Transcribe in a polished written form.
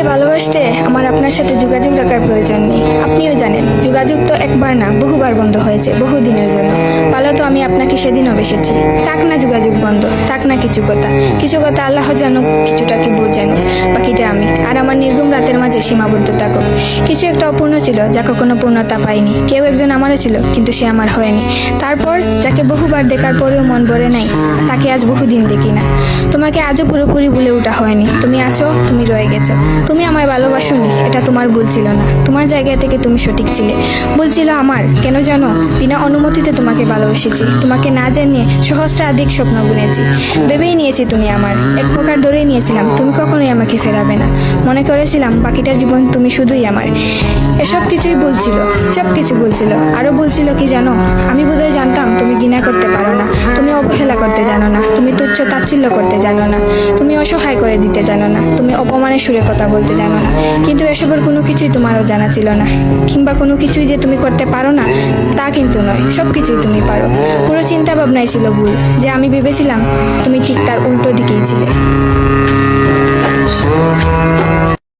আপনাকে ভালোবাসতে আমার আপনার সাথে যোগাযোগ রাখার প্রয়োজন নেই। আপনিও জানেন যোগাযোগ তো একবার না বহুবার বন্ধ হয়েছে, বহুদিনের জন্য। ভালো তো আমি আপনাকে সেদিনও বেসেছি। থাক না যোগাযোগ বন্ধ, থাক না কিছু কথা। কিছু কথা আল্লাহ জানুক, কিছুটা কি বোধ জানুক, বাকিটা আমি। আর আমার নির্ঘুম রাতের মাঝে সীমাবদ্ধ থাকুক। কিছু একটা অপূর্ণ ছিল যা কখনো পূর্ণতা পায়নি। কেউ একজন আমারও ছিল, কিন্তু সে আমার হয়নি। তারপর যাকে বহুবার দেখার পরেও মন ভরে নাই, তাকে আজ বহুদিন দেখি না। তোমাকে আজও পুরোপুরি ভুলে ওঠা হয়নি। তুমি আছো, তুমি রয়ে গেছো। তুমি আমায় ভালোবাসোনি, এটা তোমার ভুল ছিল না। তোমার জায়গা থেকে তুমি সঠিক ছিলে। ভুল ছিল আমার। কেন জানো? বিনা অনুমতিতে তোমাকে ভালোবেসেছি। তোমাকে না জানিয়ে সহস্রাধিক স্বপ্ন বুনেছি। ভেবেই নিয়েছি তুমি আমার। এক প্রকার ধরেই নিয়েছিলাম তুমি কখনোই আমাকে ফেরাবে না। মনে করেছিলাম বাকিটা জীবন তুমি শুধুই আমার। এসব কিছুই বলছিল, সব কিছু বলছিল। আরো বলছিল কি জানো? আমি বোধহয় জানতাম তুমি ঘৃণা করতে পারো না, তুমি অবহেলা করতে জানো না, তুমি তুচ্ছ তাচ্ছিল্য করতে জানো না, তুমি অসহায় করে দিতে জানো না, তুমি অপমানের সুরে কথা বলতে জানো না। কিন্তু এসবের কোনো কিছুই তোমারও জানা ছিল না। কিংবা কোনো কিছুই যে তুমি করতে পারো না তা কিন্তু নয়, সব কিছুই তুমি পারো। পুরো চিন্তা ভাবনাই ছিল ভুল। যে আমি ভেবেছিলাম তুমি ঠিক তার উল্টো দিকেই ছিলে।